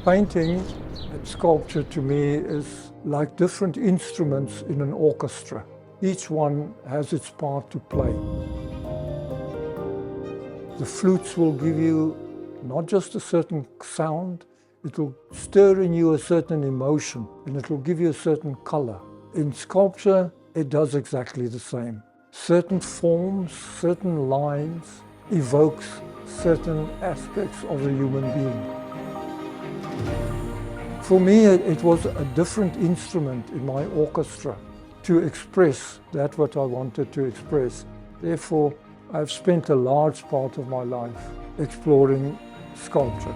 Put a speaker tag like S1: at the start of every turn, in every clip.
S1: Painting and sculpture to me is like different instruments in an orchestra. Each one has its part to play. The flutes will give you not just a certain sound, it will stir in you a certain emotion and it will give you a certain color. In sculpture, it does exactly the same. Certain forms, certain lines evokes certain aspects of the human being. For me, it was a different instrument in my orchestra to express that what I wanted to express. Therefore, I've spent a large part of my life exploring sculpture.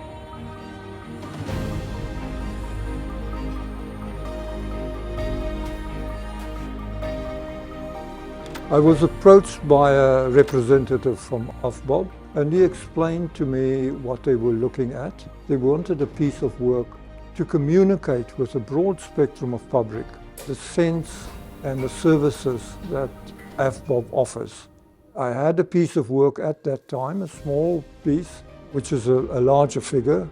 S1: I was approached by a representative from AFBOB, and he explained to me what they were looking at. They wanted a piece of work to communicate with a broad spectrum of public the sense and the services that AFBOB offers. I had a piece of work at that time, a small piece, which is a larger figure,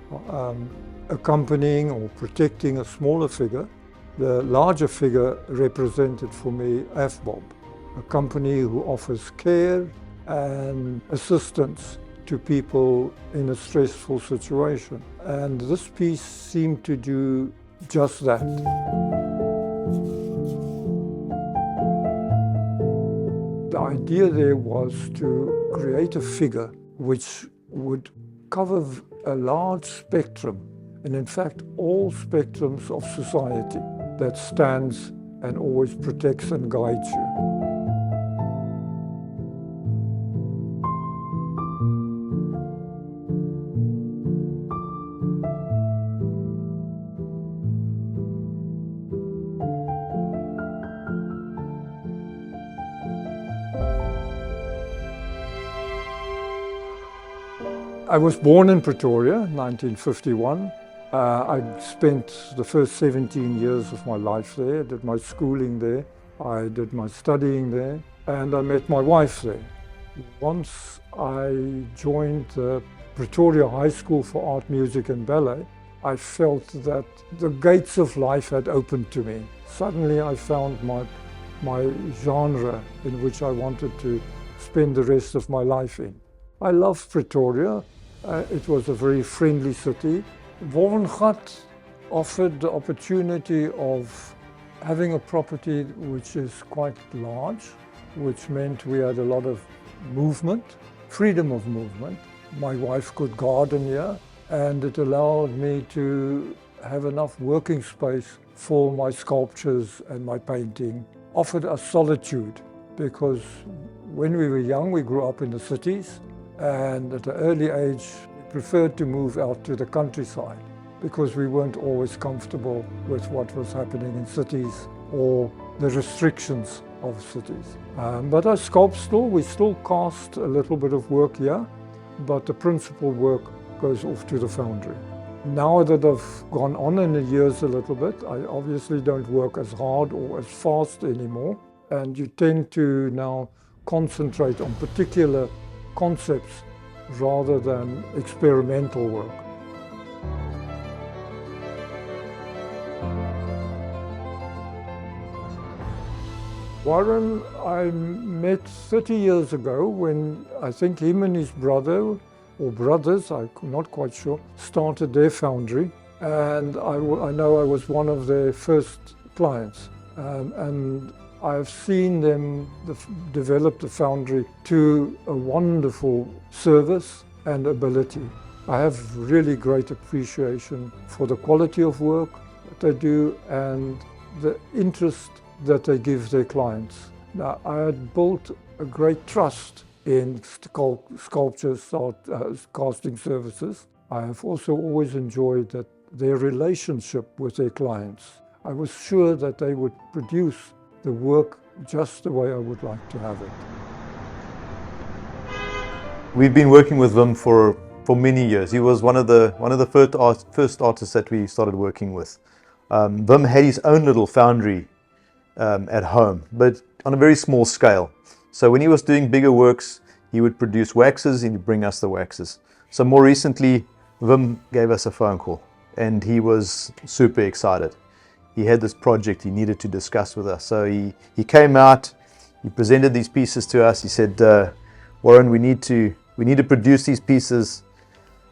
S1: accompanying or protecting a smaller figure. The larger figure represented for me AFBOB, a company who offers care and assistance to people in a stressful situation. And this piece seemed to do just that. The idea there was to create a figure which would cover a large spectrum, and in fact all spectrums of society, that stands and always protects and guides you. I was born in Pretoria, 1951. I spent the first 17 years of my life there. I did my schooling there, I did my studying there, and I met my wife there. Once I joined the Pretoria High School for Art, Music and Ballet, I felt that the gates of life had opened to me. Suddenly I found my genre in which I wanted to spend the rest of my life in. I loved Pretoria. It was a very friendly city. Wolvengat offered the opportunity of having a property which is quite large, which meant we had a lot of movement, freedom of movement. My wife could garden here, and it allowed me to have enough working space for my sculptures and my painting. Offered us solitude, because when we were young, we grew up in the cities, and at an early age, we preferred to move out to the countryside because we weren't always comfortable with what was happening in cities or the restrictions of cities. But I sculpt still. We still cast a little bit of work here, but the principal work goes off to the foundry. Now that I've gone on in the years a little bit, I obviously don't work as hard or as fast anymore, and you tend to now concentrate on particular concepts rather than experimental work. Warren, I met 30 years ago when I think him and his brother, or brothers, I'm not quite sure, started their foundry, and I know I was one of their first clients. And I've seen them develop the foundry to a wonderful service and ability. I have really great appreciation for the quality of work that they do and the interest that they give their clients. Now, I had built a great trust in sculptures, casting services. I have also always enjoyed their relationship with their clients. I was sure that they would produce the work just the way I would like to have it.
S2: We've been working with Wim for many years. He was one of the first artists that we started working with. Wim had his own little foundry at home, but on a very small scale. So when he was doing bigger works, he would produce waxes and he'd bring us the waxes. So more recently, Wim gave us a phone call and he was super excited. He had this project he needed to discuss with us. So he came out, he presented these pieces to us. He said, Warren, we need to produce these pieces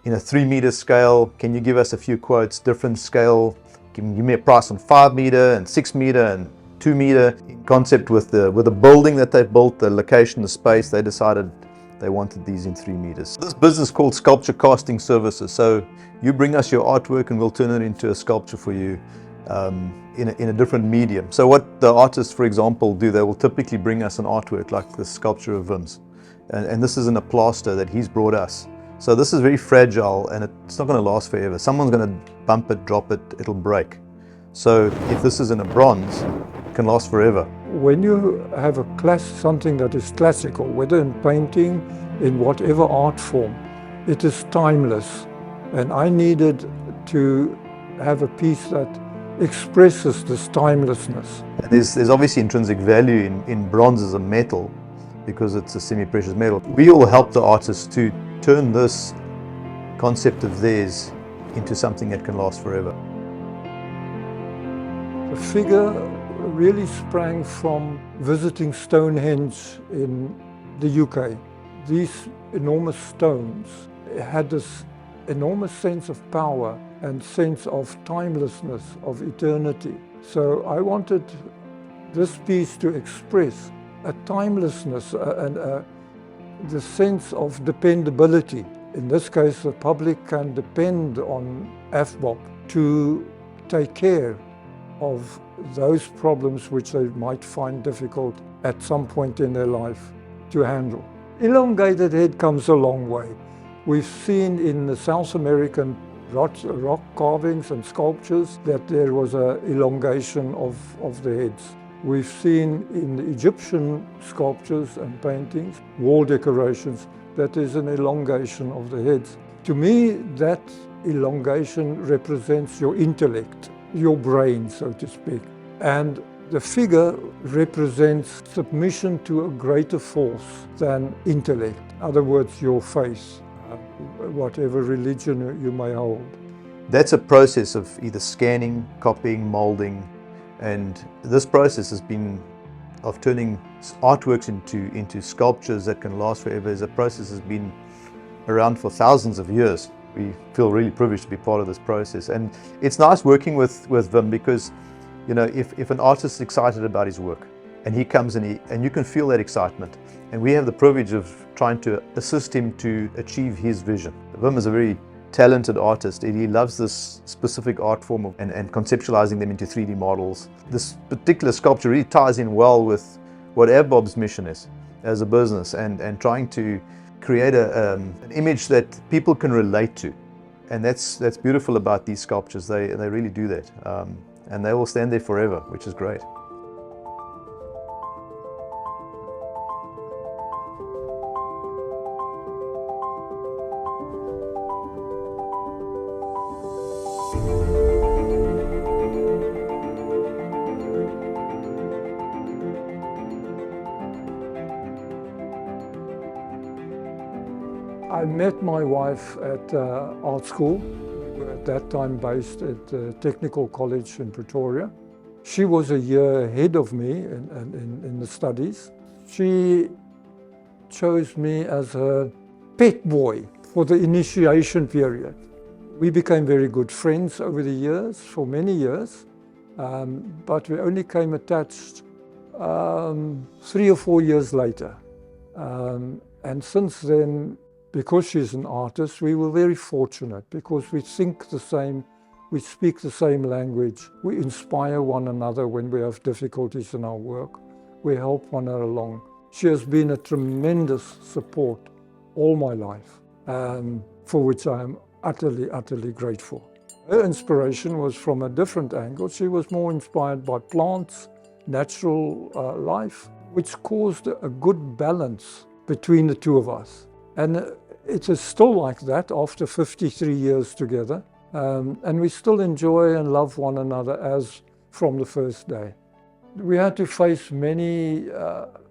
S2: in a 3-meter scale. Can you give us a few quotes, different scale? Give me a price on 5-meter and 6-meter and 2-meter. In concept with the building that they built, the location, the space, they decided they wanted these in 3 meters. This business called Sculpture Casting Services. So you bring us your artwork and we'll turn it into a sculpture for you in a different medium. So what the artists, for example, do, they will typically bring us an artwork like the sculpture of Wim's. And this is in a plaster that he's brought us. So this is very fragile and it's not going to last forever. Someone's going to bump it, drop it, it'll break. So if this is in a bronze, it can last forever.
S1: When you have something that is classical, whether in painting, in whatever art form, it is timeless. And I needed to have a piece that expresses this timelessness.
S2: And there's obviously intrinsic value in bronze as a metal because it's a semi-precious metal. We all help the artists to turn this concept of theirs into something that can last forever.
S1: The figure really sprang from visiting Stonehenge in the UK. These enormous stones had this enormous sense of power and sense of timelessness, of eternity. So I wanted this piece to express a timelessness and the sense of dependability. In this case, the public can depend on AFBOP to take care of those problems which they might find difficult at some point in their life to handle. Elongated head comes a long way. We've seen in the South American rock carvings and sculptures that there was an elongation of the heads. We've seen in the Egyptian sculptures and paintings, wall decorations, that there's an elongation of the heads. To me, that elongation represents your intellect, your brain, so to speak. And the figure represents submission to a greater force than intellect. In other words, your faith, whatever religion you may hold.
S2: That's a process of either scanning, copying, molding, and this process has been of turning artworks into sculptures that can last forever. Is a process that's been around for thousands of years. We feel really privileged to be part of this process, and it's nice working with Wim because, you know, if an artist is excited about his work and he comes and you can feel that excitement, and we have the privilege of trying to assist him to achieve his vision. Wim is a very talented artist. He loves this specific art form and conceptualizing them into 3D models. This particular sculpture really ties in well with what AFBOP's mission is as a business and trying to create an image that people can relate to. And that's beautiful about these sculptures. They really do that. And they will stand there forever, which is great.
S1: I met my wife at art school. We were at that time based at the Technical College in Pretoria. She was a year ahead of me in the studies. She chose me as her pet boy for the initiation period. We became very good friends over the years, for many years, but we only came attached 3 or 4 years later. And since then, because she's an artist, we were very fortunate because we think the same, we speak the same language, we inspire one another when we have difficulties in our work, we help one another along. She has been a tremendous support all my life, for which I am utterly, utterly grateful. Her inspiration was from a different angle. She was more inspired by plants, natural life, which caused a good balance between the two of us. And it is still like that after 53 years together. And we still enjoy and love one another as from the first day. We had to face many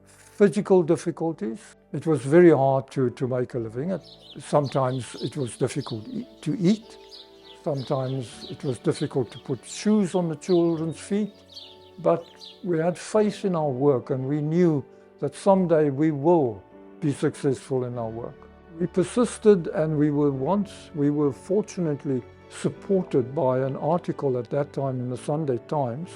S1: physical difficulties. It was very hard to make a living. Sometimes it was difficult to eat. Sometimes it was difficult to put shoes on the children's feet, but we had faith in our work and we knew that someday we will be successful in our work. We persisted, and we were fortunately supported by an article at that time in the Sunday Times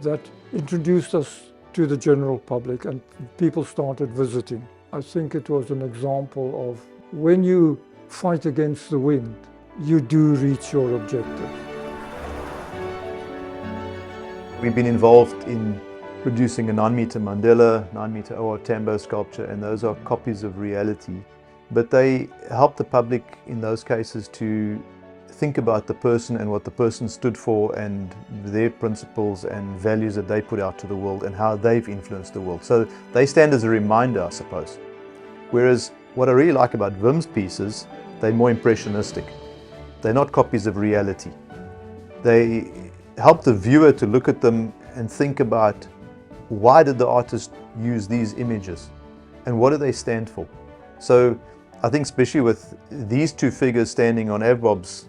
S1: that introduced us to the general public, and people started visiting. I think it was an example of when you fight against the wind, you do reach your objective.
S2: We've been involved in producing a 9-meter Mandela, 9-meter O.R. Tambo sculpture, and those are copies of reality. But they help the public in those cases to think about the person and what the person stood for and their principles and values that they put out to the world and how they've influenced the world. So they stand as a reminder, I suppose. Whereas what I really like about Wim's pieces, they're more impressionistic. They're not copies of reality. They help the viewer to look at them and think about, why did the artist use these images and what do they stand for? So I think especially with these two figures standing on AVBOB's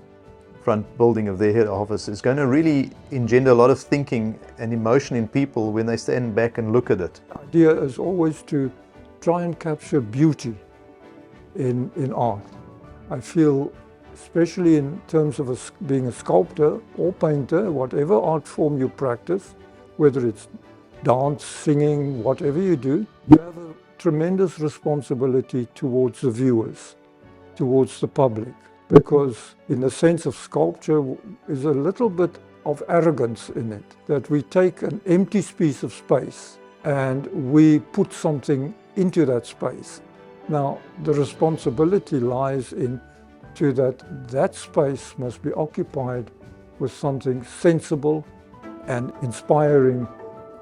S2: front building of their head office is going to really engender a lot of thinking and emotion in people when they stand back and look at it.
S1: The idea is always to try and capture beauty in art. I feel, especially in terms of being a sculptor or painter, whatever art form you practice, whether it's dance, singing, whatever you do, you have a tremendous responsibility towards the viewers, towards the public. Because in the sense of sculpture is a little bit of arrogance in it, that we take an empty piece of space and we put something into that space. Now, the responsibility lies into that space must be occupied with something sensible and inspiring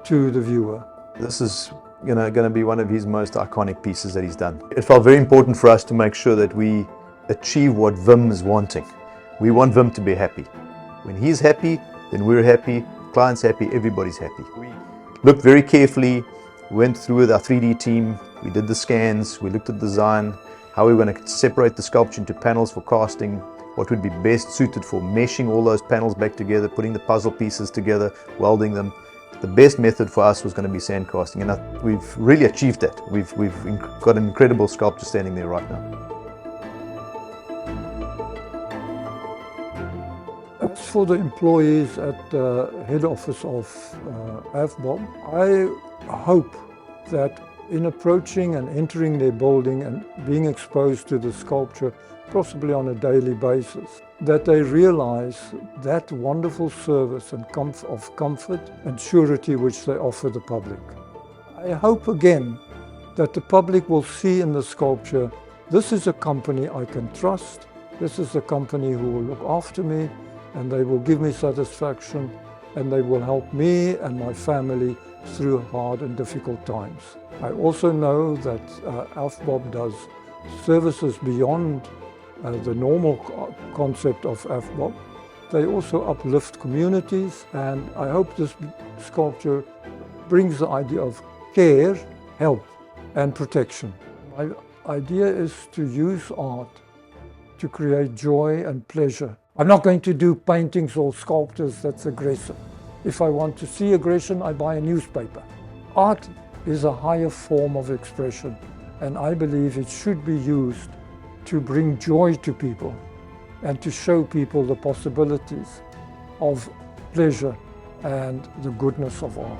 S1: to the viewer.
S2: This is going to be one of his most iconic pieces that he's done. It felt very important for us to make sure that we achieve what Wim is wanting. We want Wim to be happy. When he's happy, then we're happy, client's happy, everybody's happy. We looked very carefully, went through with our 3D team, we did the scans, we looked at the design, how we were going to separate the sculpture into panels for casting, what would be best suited for meshing all those panels back together, putting the puzzle pieces together, welding them. The best method for us was going to be sand casting, and we've really achieved that. We've got an incredible sculpture standing there right now.
S1: As for the employees at the head office of AVBOB, I hope that in approaching and entering their building and being exposed to the sculpture, possibly on a daily basis, that they realize that wonderful service and of comfort and surety which they offer the public. I hope again that the public will see in the sculpture, this is a company I can trust, this is a company who will look after me, and they will give me satisfaction, and they will help me and my family through hard and difficult times. I also know that AVBOB does services beyond the normal concept of AVBOB. They also uplift communities, and I hope this sculpture brings the idea of care, help and protection. My idea is to use art to create joy and pleasure. I'm not going to do paintings or sculptures that's aggressive. If I want to see aggression, I buy a newspaper. Art is a higher form of expression, and I believe it should be used to bring joy to people and to show people the possibilities of pleasure and the goodness of art.